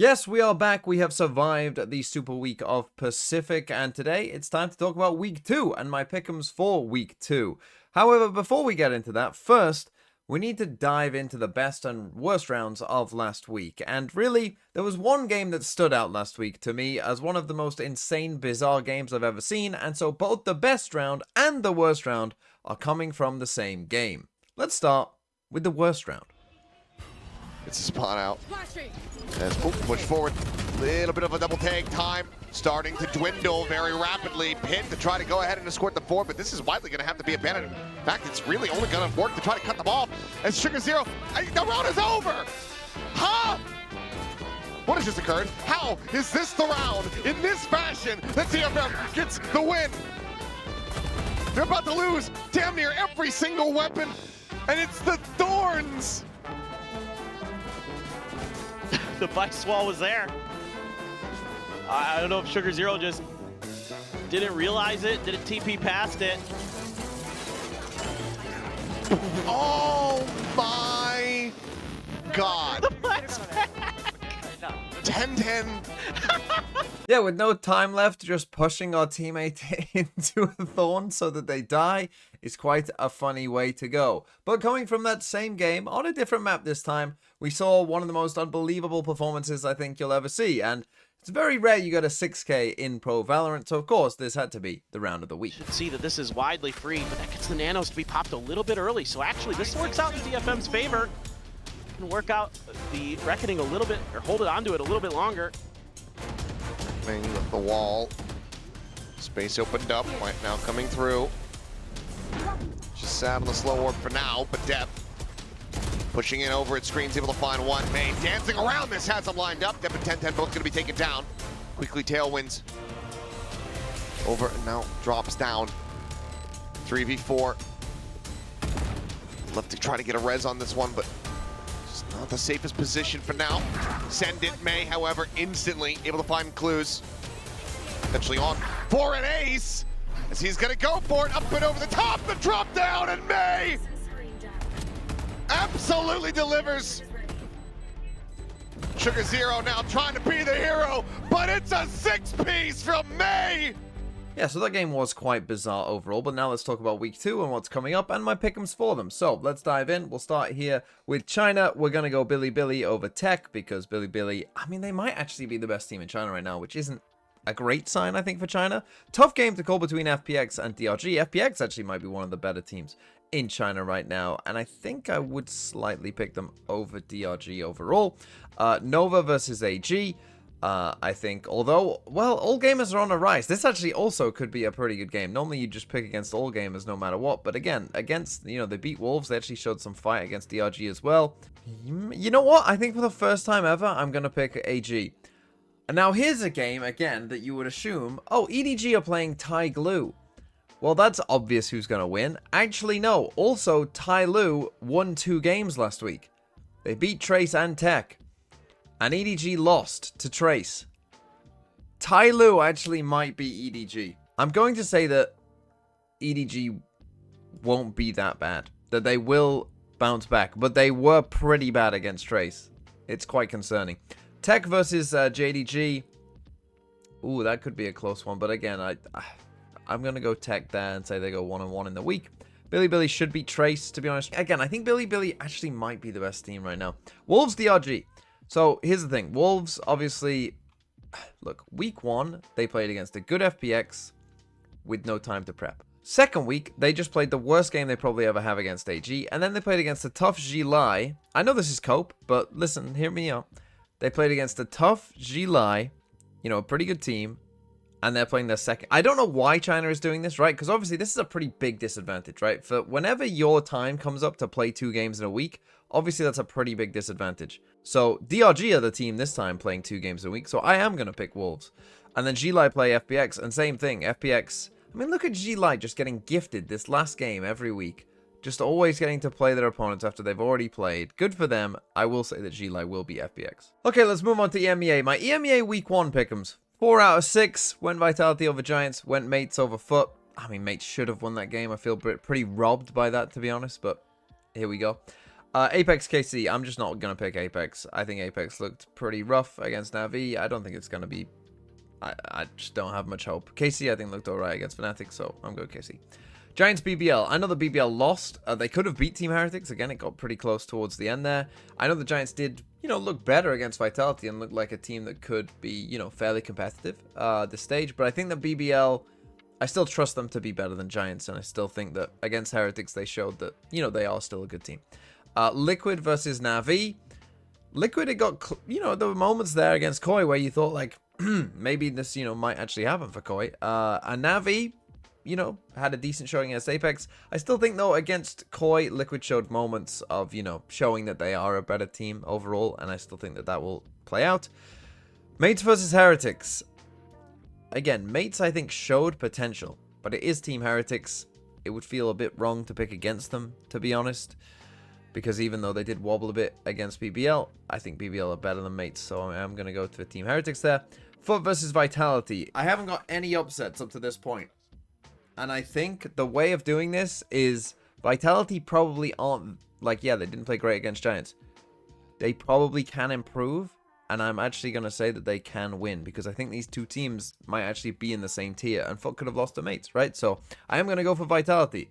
Yes, we are back. We have survived the Super Week of Pacific, and today it's time to talk about Week 2 and my pick'ems for Week 2. However, before we get into that, first, we need to dive into the best and worst rounds of last week. And really, there was one game that stood out last week to me as one of the most insane, bizarre games I've ever seen, and so both the best round and the worst round are coming from the same game. Let's start with the worst round. It's a spot out. As push forward, little bit of a double tag time, starting to dwindle very rapidly. Pin to try to go ahead and escort the forward, but this is widely going to have to be abandoned. In fact, it's really only going to work to try to cut them off. As Sugar Zero, the round is over! Huh? What has just occurred? How is this the round in this fashion that TFM gets the win? They're about to lose damn near every single weapon, and it's the Thorns! The Vice Wall was there. I don't know if Sugar Zero just didn't realize it, didn't TP past it. Oh my God. The Black's back. 10-10. Yeah, with no time left, just pushing our teammate into a thorn so that they die is quite a funny way to go. But coming from that same game, on a different map this time, we saw one of the most unbelievable performances I think you'll ever see. And it's very rare you get a 6K in Pro Valorant, so of course this had to be the round of the week. You should see that this is widely free, but that gets the nanos to be popped a little bit early. So actually, this works out in DFM's favor. Can work out the Reckoning a little bit, or hold it onto it a little bit longer. The wall. Space opened up, right now coming through. Just sat on the slow orb for now, but depth. Pushing in over it, screen's able to find one. May dancing around this, has them lined up. Dep and 10-10 both gonna be taken down. Quickly tailwinds. Over and now drops down. 3v4. Love to try to get a res on this one, but just not the safest position for now. Send it, May, however, instantly able to find clues. Eventually on for an ace, as he's gonna go for it, up and over the top, the drop down, and May absolutely delivers. Sugar Zero now trying to be the hero, but it's a 6-piece from May. Yeah, so that game was quite bizarre overall, but now let's talk about Week 2 and what's coming up and my pick'ems for them. So, let's dive in. We'll start here with China. We're going to go Bilibili over Tech, because Bilibili, I mean, they might actually be the best team in China right now, which isn't a great sign, I think, for China. Tough game to call between FPX and DRG. FPX actually might be one of the better teams in China right now, and I think I would slightly pick them over DRG overall. Nova versus AG. I think, although, well, all gamers are on a rise. This actually also could be a pretty good game. Normally you just pick against all gamers no matter what, but again, against, you know, they beat Wolves. They actually showed some fight against DRG as well. You know what? I think for the first time ever, I'm going to pick AG. And now here's a game, again, that you would assume, oh, EDG are playing Tai Glue. Well, that's obvious who's going to win. Actually, no. Also, Tai Lu won 2 games last week. They beat Trace and Tech. And EDG lost to Trace. Tai Lu actually might be EDG. I'm going to say that EDG won't be that bad. That they will bounce back. But they were pretty bad against Trace. It's quite concerning. Tech versus JDG. Ooh, that could be a close one. But again, I'm going to go Tech there and say they go 1-1 in the week. Bilibili should beat Trace, to be honest. Again, I think Bilibili actually might be the best team right now. Wolves DRG. So, here's the thing. Wolves, obviously, look, week 1, they played against a good FPX with no time to prep. Second week, they just played the worst game they probably ever have against AG, and then they played against a tough G-Lai. I know this is Cope, but listen, hear me out. They played against a tough G-Lai, you know, a pretty good team, and they're playing their second. I don't know why China is doing this, right? Because obviously this is a pretty big disadvantage, right? For whenever your time comes up to play 2 games in a week, obviously that's a pretty big disadvantage. So DRG are the team this time playing 2 games a week, so I am going to pick Wolves. And then G-Lai play FPX, and same thing, FPX. I mean, look at G-Lai just getting gifted this last game every week. Just always getting to play their opponents after they've already played. Good for them. I will say that G-Lai will be FPX. Okay, let's move on to EMEA. My EMEA Week 1 pick'ems. 4 out of 6. Went Vitality over Giants. Went Mates over Foot. I mean, Mates should have won that game. I feel pretty robbed by that, to be honest, but here we go. Apex KC, I'm just not going to pick Apex. I think Apex looked pretty rough against Navi. I don't think it's going to be... I just don't have much hope. KC, I think, looked alright against Fnatic, so I'm going KC. Giants BBL. I know the BBL lost. They could have beat Team Heretics. Again, it got pretty close towards the end there. I know the Giants did, you know, look better against Vitality and look like a team that could be, you know, fairly competitive this stage. But I think that BBL, I still trust them to be better than Giants, and I still think that against Heretics, they showed that, you know, they are still a good team. Liquid versus Navi. Liquid, it got, you know, there were moments there against Koi where you thought, like, maybe this, you know, might actually happen for Koi. And Navi, you know, had a decent showing against Apex. I still think, though, against Koi, Liquid showed moments of, you know, showing that they are a better team overall, and I still think that that will play out. Mates versus Heretics. Again, Mates, I think, showed potential, but it is Team Heretics. It would feel a bit wrong to pick against them, to be honest, because even though they did wobble a bit against BBL, I think BBL are better than Mates, so I'm going to go to Team Heretics there. Foot versus Vitality. I haven't got any upsets up to this point. And I think the way of doing this is Vitality probably aren't, like, yeah, they didn't play great against Giants. They probably can improve, and I'm actually going to say that they can win, because I think these two teams might actually be in the same tier, and Foot could have lost to Mates, right? So I am going to go for Vitality.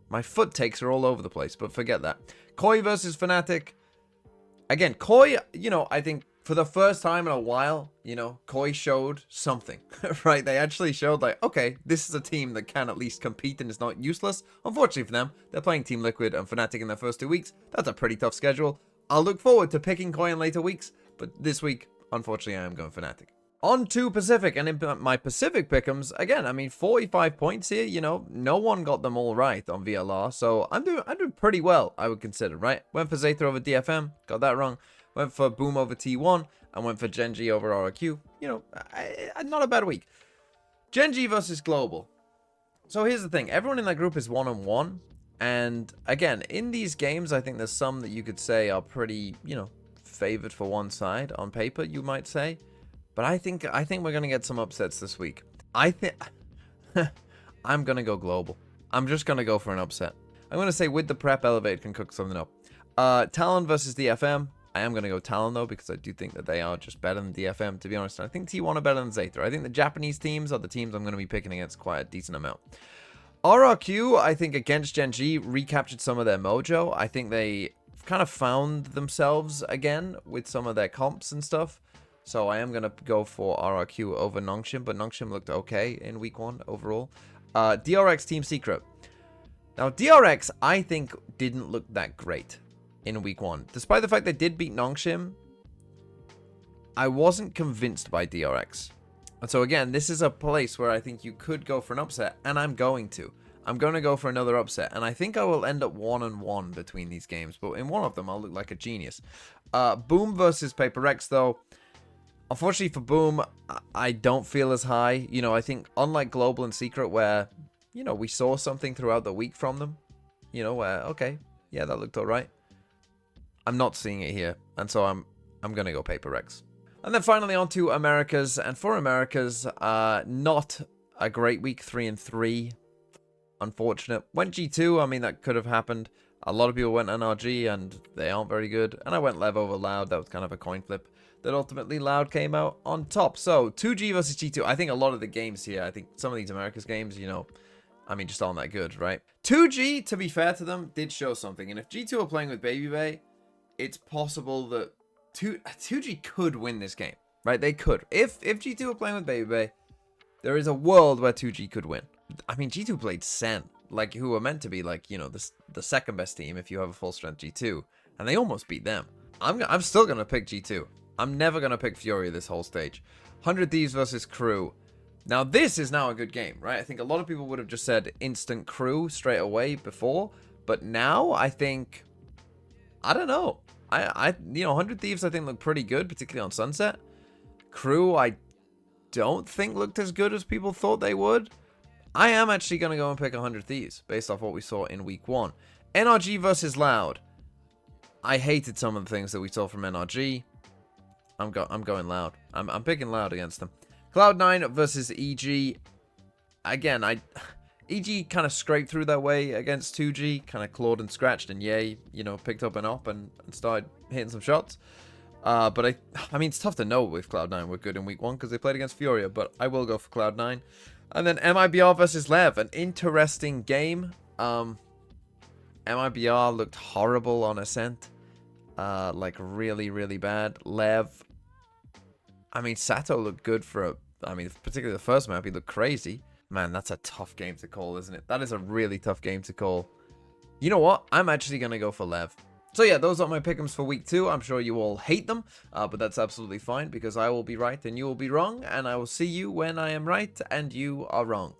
My Foot takes are all over the place, but forget that. Koi versus Fnatic. Again, Koi, you know, I think for the first time in a while, you know, Koi showed something, right? They actually showed, like, okay, this is a team that can at least compete and is not useless. Unfortunately for them, they're playing Team Liquid and Fnatic in their first 2 weeks. That's a pretty tough schedule. I'll look forward to picking Koi in later weeks, but this week, unfortunately, I am going Fnatic. On to Pacific, and in my Pacific pick'ems, again, I mean, 45 points here, you know, no one got them all right on VLR, so I'm doing pretty well, I would consider, right? Went for Zayther over DFM, got that wrong. Went for Boom over T1, and went for Genji over RRQ. You know, not a bad week. Genji versus Global. So here's the thing, everyone in that group is 1-on-1, and again, in these games, I think there's some that you could say are pretty, you know, favored for one side on paper, you might say. But I think we're going to get some upsets this week. I think I'm going to go Global. I'm just going to go for an upset. I'm going to say with the prep, Elevate can cook something up. Talon versus DFM. I am going to go Talon, though, because I do think that they are just better than DFM, to be honest. And I think T1 are better than Zayther. I think the Japanese teams are the teams I'm going to be picking against quite a decent amount. RRQ, I think, against Genji, recaptured some of their mojo. I think they kind of found themselves again with some of their comps and stuff. So I am going to go for RRQ over Nongshim, but Nongshim looked okay in week 1 overall. DRX Team Secret. Now, DRX, I think, didn't look that great in week 1. Despite the fact they did beat Nongshim, I wasn't convinced by DRX. And so again, this is a place where I think you could go for an upset, and I'm going to. I'm going to go for another upset, and I think I will end up 1-1 between these games, but in one of them, I'll look like a genius. Boom versus Paper Rex, though. Unfortunately for Boom, I don't feel as high. You know, I think unlike Global and Secret, where, you know, we saw something throughout the week from them, you know, where, okay, yeah, that looked all right. I'm not seeing it here, and so I'm going to go Paper Rex. And then finally on to Americas, and for Americas, not a great week, 3-3. Unfortunate. Went G2, I mean, that could have happened. A lot of people went NRG, and they aren't very good. And I went Lev over Loud, that was kind of a coin flip. That ultimately Loud came out on top. So, 2G versus G2. I think a lot of the games here, I think some of these Americas games, you know, I mean, just aren't that good, right? 2G, to be fair to them, did show something. And if G2 are playing with Baby Bay, it's possible that 2G could win this game, right? They could. If G2 are playing with Baby Bay, there is a world where 2G could win. I mean, G2 played Sen, like, who were meant to be, like, you know, the second best team if you have a full strength G2. And they almost beat them. I'm still going to pick G2. I'm never going to pick Fury this whole stage. 100 Thieves versus Crew. Now, this is now a good game, right? I think a lot of people would have just said instant Crew straight away before. But now, I think, I don't know. You know, 100 Thieves, I think, look pretty good, particularly on Sunset. Crew, I don't think looked as good as people thought they would. I am actually going to go and pick 100 Thieves, based off what we saw in week 1. NRG versus Loud. I hated some of the things that we saw from NRG. I'm going Loud. I'm picking Loud against them. Cloud9 versus EG. Again, EG kind of scraped through their way against 2G, kind of clawed and scratched, and yay, you know, picked up an op and started hitting some shots. But I mean, it's tough to know with Cloud9 we're good in week 1 because they played against Furia, but I will go for Cloud9. And then MIBR versus Lev, an interesting game. MIBR looked horrible on Ascent, like really, really bad. Lev, I mean, Sato looked good for I mean, particularly the first map, he looked crazy. Man, that's a tough game to call, isn't it? That is a really tough game to call. You know what? I'm actually going to go for Lev. So yeah, those are my pick'ems for week 2. I'm sure you all hate them, but that's absolutely fine because I will be right and you will be wrong, and I will see you when I am right and you are wrong.